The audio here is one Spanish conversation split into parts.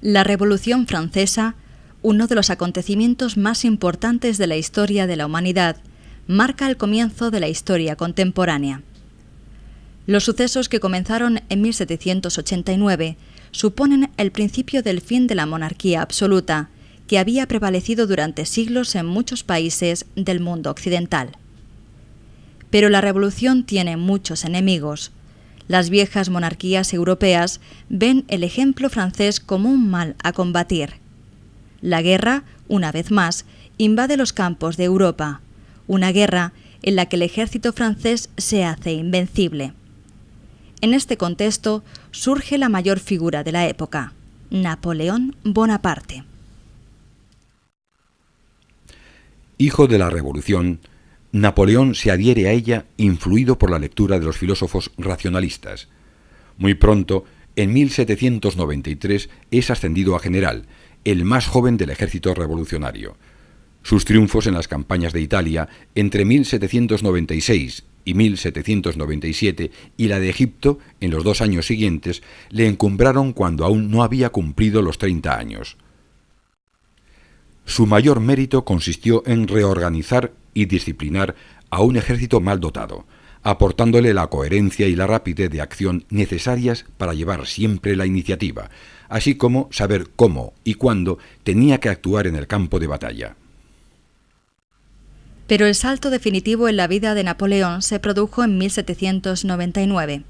La Revolución Francesa, uno de los acontecimientos más importantes de la historia de la humanidad, marca el comienzo de la historia contemporánea. Los sucesos que comenzaron en 1789 suponen el principio del fin de la monarquía absoluta, que había prevalecido durante siglos en muchos países del mundo occidental. Pero la revolución tiene muchos enemigos. Las viejas monarquías europeas ven el ejemplo francés como un mal a combatir. La guerra, una vez más, invade los campos de Europa, una guerra en la que el ejército francés se hace invencible. En este contexto surge la mayor figura de la época, Napoleón Bonaparte. Hijo de la Revolución, Napoleón se adhiere a ella influido por la lectura de los filósofos racionalistas. Muy pronto, en 1793, es ascendido a general, el más joven del ejército revolucionario. Sus triunfos en las campañas de Italia entre 1796 y 1797 y la de Egipto en los 2 años siguientes le encumbraron cuando aún no había cumplido los 30 años. Su mayor mérito consistió en reorganizar y disciplinar a un ejército mal dotado, aportándole la coherencia y la rapidez de acción necesarias para llevar siempre la iniciativa, así como saber cómo y cuándo tenía que actuar en el campo de batalla. Pero el salto definitivo en la vida de Napoleón se produjo en 1799.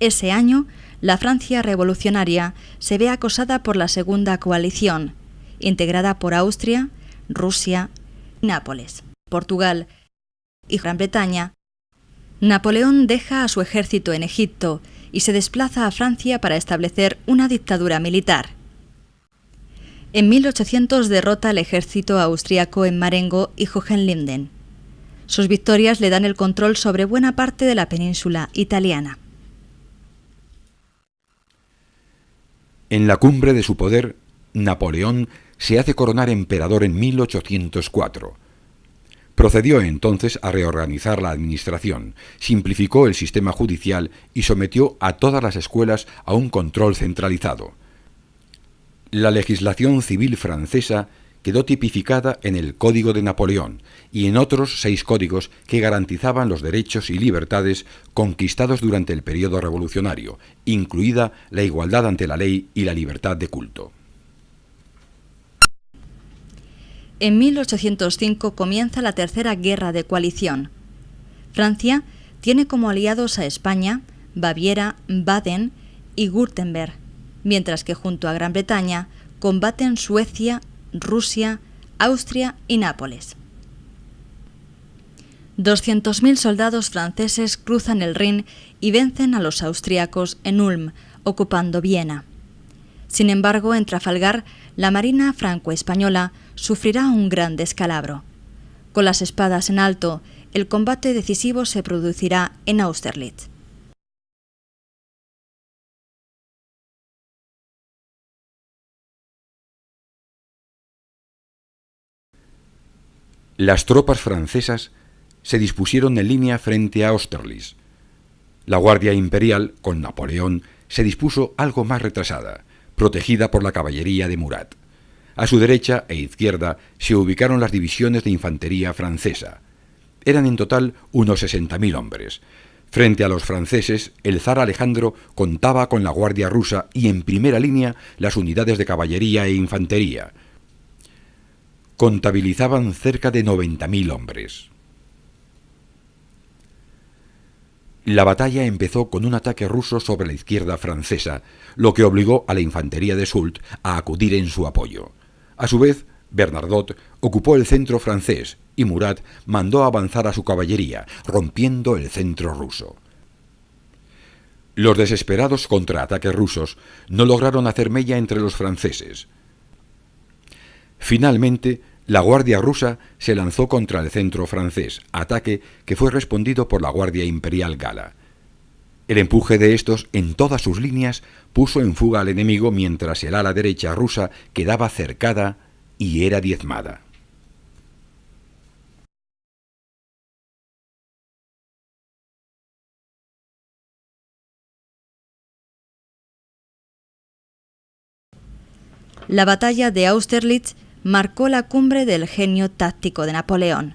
Ese año, la Francia revolucionaria se ve acosada por la Segunda Coalición, integrada por Austria, Rusia, Nápoles, Portugal y Gran Bretaña. Napoleón deja a su ejército en Egipto y se desplaza a Francia para establecer una dictadura militar. En 1800 derrota al ejército austriaco en Marengo y Hohenlinden. Sus victorias le dan el control sobre buena parte de la península italiana. En la cumbre de su poder, Napoleón se hace coronar emperador en 1804. Procedió entonces a reorganizar la administración, simplificó el sistema judicial y sometió a todas las escuelas a un control centralizado. La legislación civil francesa quedó tipificada en el Código de Napoleón y en otros 6 códigos que garantizaban los derechos y libertades conquistados durante el periodo revolucionario, incluida la igualdad ante la ley y la libertad de culto. En 1805 comienza la Tercera Guerra de Coalición. Francia tiene como aliados a España, Baviera, Baden y Württemberg, mientras que junto a Gran Bretaña combaten Suecia, Rusia, Austria y Nápoles. 200.000 soldados franceses cruzan el Rin y vencen a los austriacos en Ulm, ocupando Viena. Sin embargo, en Trafalgar, la marina franco-española sufrirá un gran descalabro. Con las espadas en alto, el combate decisivo se producirá en Austerlitz. Las tropas francesas se dispusieron en línea frente a Austerlitz. La Guardia Imperial, con Napoleón, se dispuso algo más retrasada, protegida por la caballería de Murat. A su derecha e izquierda se ubicaron las divisiones de infantería francesa. Eran en total unos 60.000 hombres. Frente a los franceses, el zar Alejandro contaba con la Guardia rusa y en primera línea las unidades de caballería e infantería. Contabilizaban cerca de 90.000 hombres. La batalla empezó con un ataque ruso sobre la izquierda francesa, lo que obligó a la infantería de Soult a acudir en su apoyo. A su vez, Bernadotte ocupó el centro francés y Murat mandó avanzar a su caballería, rompiendo el centro ruso. Los desesperados contraataques rusos no lograron hacer mella entre los franceses. Finalmente, la Guardia rusa se lanzó contra el centro francés, ataque que fue respondido por la Guardia Imperial gala. El empuje de estos en todas sus líneas puso en fuga al enemigo mientras el ala derecha rusa quedaba cercada y era diezmada. La batalla de Austerlitz marcó la cumbre del genio táctico de Napoleón.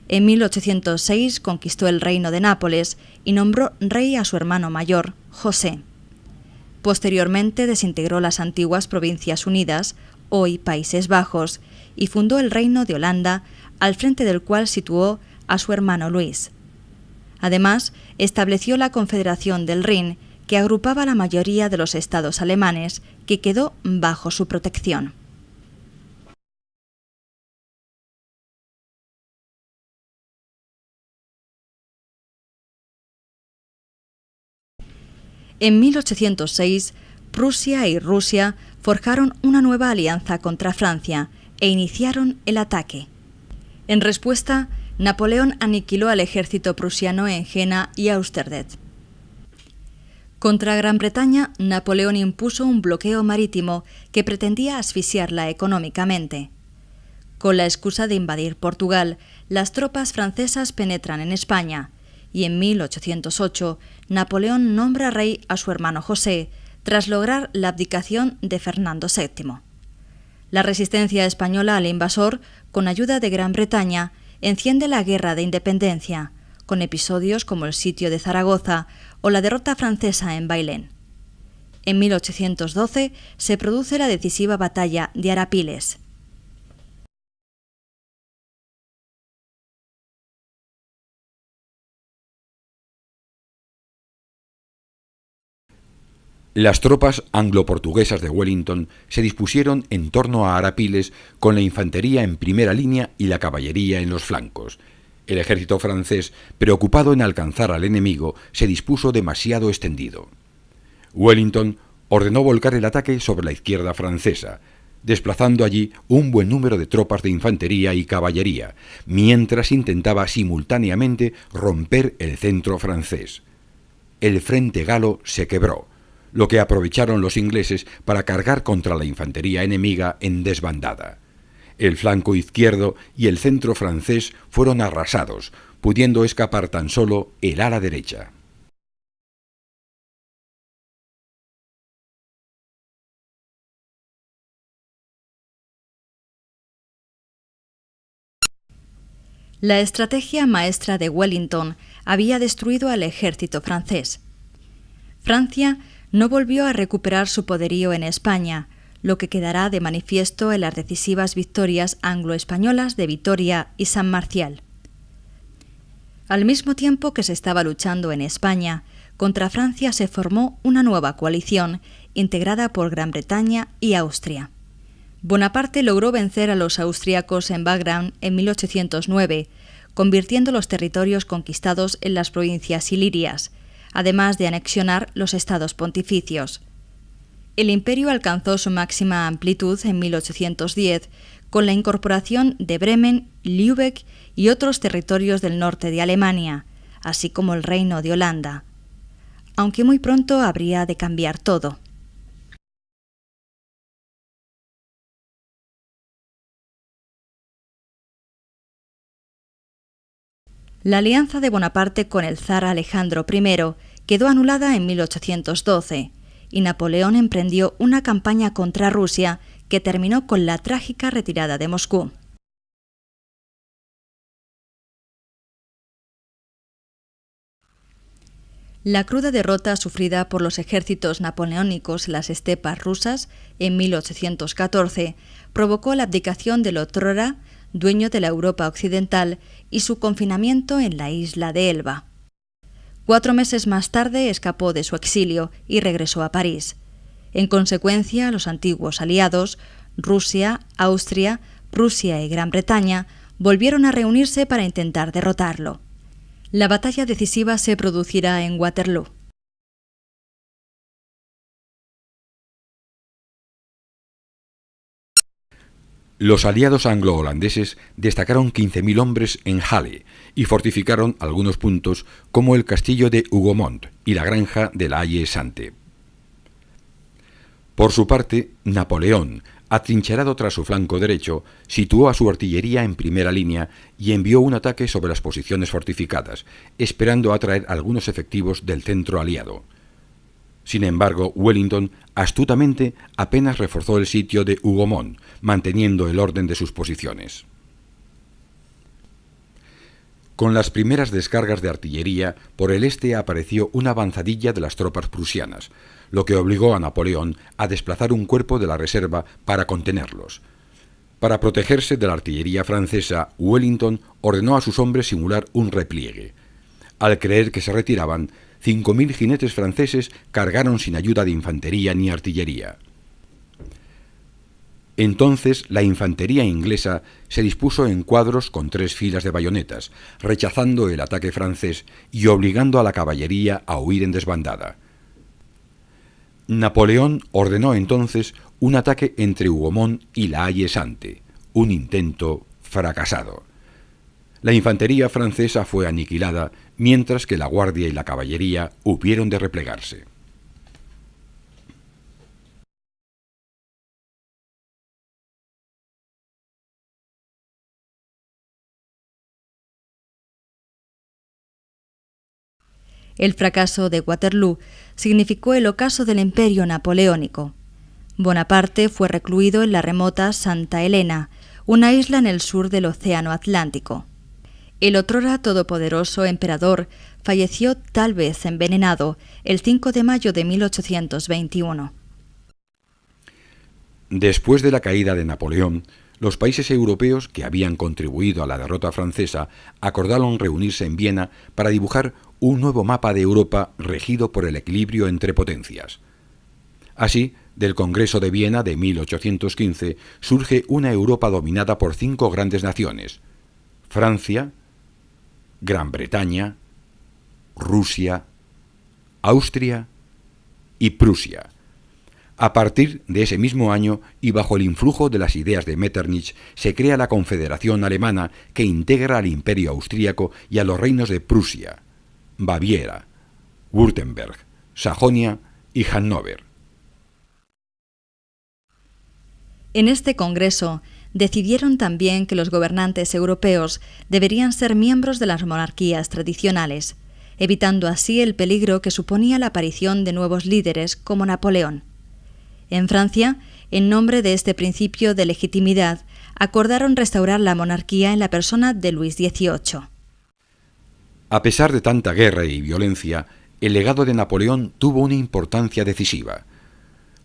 En 1806 conquistó el reino de Nápoles y nombró rey a su hermano mayor, José. Posteriormente desintegró las antiguas Provincias Unidas, hoy Países Bajos, y fundó el Reino de Holanda, al frente del cual situó a su hermano Luis. Además, estableció la Confederación del Rin, que agrupaba la mayoría de los estados alemanes, que quedó bajo su protección. En 1806, Prusia y Rusia forjaron una nueva alianza contra Francia e iniciaron el ataque. En respuesta, Napoleón aniquiló al ejército prusiano en Jena y Austerlitz. Contra Gran Bretaña, Napoleón impuso un bloqueo marítimo que pretendía asfixiarla económicamente. Con la excusa de invadir Portugal, las tropas francesas penetran en España y en 1808 Napoleón nombra rey a su hermano José, tras lograr la abdicación de Fernando VII. La resistencia española al invasor, con ayuda de Gran Bretaña, enciende la Guerra de Independencia, con episodios como el sitio de Zaragoza o la derrota francesa en Bailén. En 1812 se produce la decisiva batalla de Arapiles. Las tropas anglo-portuguesas de Wellington se dispusieron en torno a Arapiles con la infantería en primera línea y la caballería en los flancos. El ejército francés, preocupado en alcanzar al enemigo, se dispuso demasiado extendido. Wellington ordenó volcar el ataque sobre la izquierda francesa, desplazando allí un buen número de tropas de infantería y caballería, mientras intentaba simultáneamente romper el centro francés. El frente galo se quebró, lo que aprovecharon los ingleses para cargar contra la infantería enemiga en desbandada. El flanco izquierdo y el centro francés fueron arrasados, pudiendo escapar tan solo el ala derecha. La estrategia maestra de Wellington había destruido al ejército francés. Francia no volvió a recuperar su poderío en España, lo que quedará de manifiesto en las decisivas victorias anglo-españolas de Vitoria y San Marcial. Al mismo tiempo que se estaba luchando en España, contra Francia se formó una nueva coalición integrada por Gran Bretaña y Austria. Bonaparte logró vencer a los austríacos en Wagram en 1809, convirtiendo los territorios conquistados en las provincias ilirias, además de anexionar los estados pontificios. El imperio alcanzó su máxima amplitud en 1810 con la incorporación de Bremen, Lübeck y otros territorios del norte de Alemania, así como el Reino de Holanda. Aunque muy pronto habría de cambiar todo. La alianza de Bonaparte con el zar Alejandro I quedó anulada en 1812 y Napoleón emprendió una campaña contra Rusia que terminó con la trágica retirada de Moscú. La cruda derrota sufrida por los ejércitos napoleónicos en las estepas rusas en 1814 provocó la abdicación del otrora dueño de la Europa occidental y su confinamiento en la isla de Elba. 4 meses más tarde escapó de su exilio y regresó a París. En consecuencia, los antiguos aliados, Rusia, Austria, Prusia y Gran Bretaña, volvieron a reunirse para intentar derrotarlo. La batalla decisiva se producirá en Waterloo. Los aliados anglo-holandeses destacaron 15.000 hombres en Halle y fortificaron algunos puntos como el castillo de Hougoumont y la granja de la Haye-Sainte. Por su parte, Napoleón, atrincherado tras su flanco derecho, situó a su artillería en primera línea y envió un ataque sobre las posiciones fortificadas, esperando atraer algunos efectivos del centro aliado. Sin embargo, Wellington astutamente apenas reforzó el sitio de Hougomont, manteniendo el orden de sus posiciones. Con las primeras descargas de artillería, por el este apareció una avanzadilla de las tropas prusianas, lo que obligó a Napoleón a desplazar un cuerpo de la reserva para contenerlos. Para protegerse de la artillería francesa, Wellington ordenó a sus hombres simular un repliegue. Al creer que se retiraban, 5.000 jinetes franceses cargaron sin ayuda de infantería ni artillería. Entonces la infantería inglesa se dispuso en cuadros con 3 filas de bayonetas, rechazando el ataque francés y obligando a la caballería a huir en desbandada. Napoleón ordenó entonces un ataque entre Hougomont y La Haye-Sainte, un intento fracasado. La infantería francesa fue aniquilada, mientras que la guardia y la caballería hubieron de replegarse. El fracaso de Waterloo significó el ocaso del imperio napoleónico. Bonaparte fue recluido en la remota Santa Helena, una isla en el sur del Océano Atlántico. El otrora todopoderoso emperador falleció, tal vez envenenado, el 5 de mayo de 1821. Después de la caída de Napoleón, los países europeos que habían contribuido a la derrota francesa acordaron reunirse en Viena para dibujar un nuevo mapa de Europa regido por el equilibrio entre potencias. Así, del Congreso de Viena de 1815 surge una Europa dominada por 5 grandes naciones: Francia, Gran Bretaña, Rusia, Austria y Prusia. A partir de ese mismo año y bajo el influjo de las ideas de Metternich se crea la Confederación Alemana, que integra al Imperio Austríaco y a los reinos de Prusia, Baviera, Württemberg, Sajonia y Hannover. En este congreso decidieron también que los gobernantes europeos deberían ser miembros de las monarquías tradicionales, evitando así el peligro que suponía la aparición de nuevos líderes como Napoleón. En Francia, en nombre de este principio de legitimidad, acordaron restaurar la monarquía en la persona de Luis XVIII. A pesar de tanta guerra y violencia, el legado de Napoleón tuvo una importancia decisiva.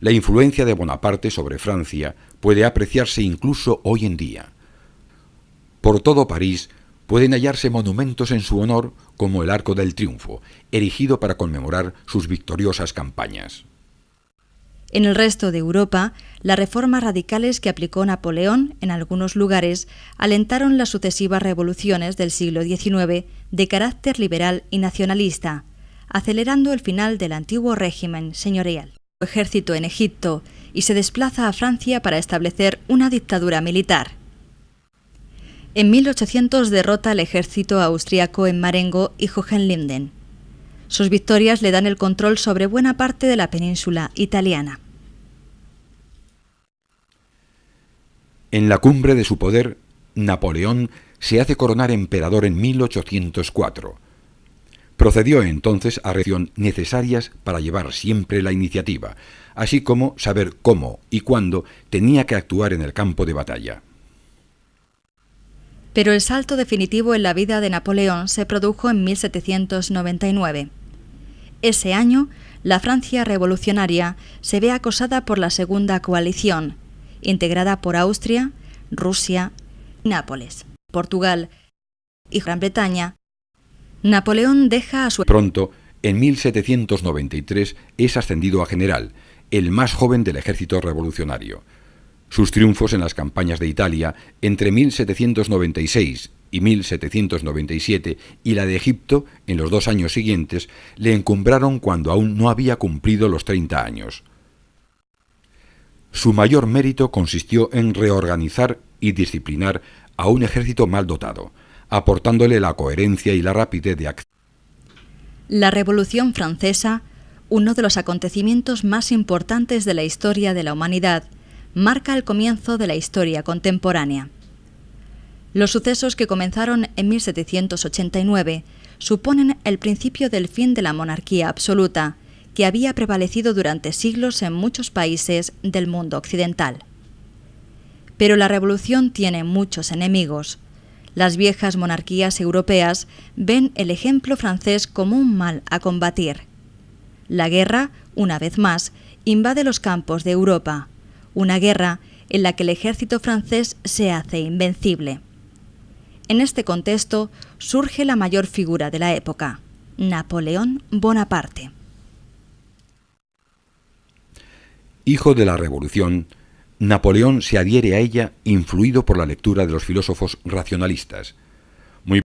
La influencia de Bonaparte sobre Francia puede apreciarse incluso hoy en día. Por todo París pueden hallarse monumentos en su honor, como el Arco del Triunfo, erigido para conmemorar sus victoriosas campañas. En el resto de Europa, las reformas radicales que aplicó Napoleón en algunos lugares alentaron las sucesivas revoluciones del siglo XIX de carácter liberal y nacionalista, acelerando el final del antiguo régimen señorial. Ejército en Egipto y se desplaza a Francia para establecer una dictadura militar. En 1800 derrota al ejército austriaco en Marengo y Hohenlinden. Sus victorias le dan el control sobre buena parte de la península italiana. En la cumbre de su poder, Napoleón se hace coronar emperador en 1804. Procedió entonces a reacciones necesarias para llevar siempre la iniciativa, así como saber cómo y cuándo tenía que actuar en el campo de batalla. Pero el salto definitivo en la vida de Napoleón se produjo en 1799. Ese año, la Francia revolucionaria se ve acosada por la Segunda Coalición, integrada por Austria, Rusia, Nápoles, Portugal y Gran Bretaña. Napoleón deja a su... Pronto, en 1793, es ascendido a general, el más joven del ejército revolucionario. Sus triunfos en las campañas de Italia entre 1796 y 1797 y la de Egipto en los 2 años siguientes le encumbraron cuando aún no había cumplido los 30 años. Su mayor mérito consistió en reorganizar y disciplinar a un ejército mal dotado, aportándole la coherencia y la rapidez de acción. La Revolución Francesa, uno de los acontecimientos más importantes de la historia de la humanidad, marca el comienzo de la historia contemporánea. Los sucesos que comenzaron en 1789 suponen el principio del fin de la monarquía absoluta, que había prevalecido durante siglos en muchos países del mundo occidental. Pero la revolución tiene muchos enemigos. Las viejas monarquías europeas ven el ejemplo francés como un mal a combatir. La guerra, una vez más, invade los campos de Europa, una guerra en la que el ejército francés se hace invencible. En este contexto surge la mayor figura de la época, Napoleón Bonaparte. Hijo de la Revolución, Napoleón se adhiere a ella influido por la lectura de los filósofos racionalistas.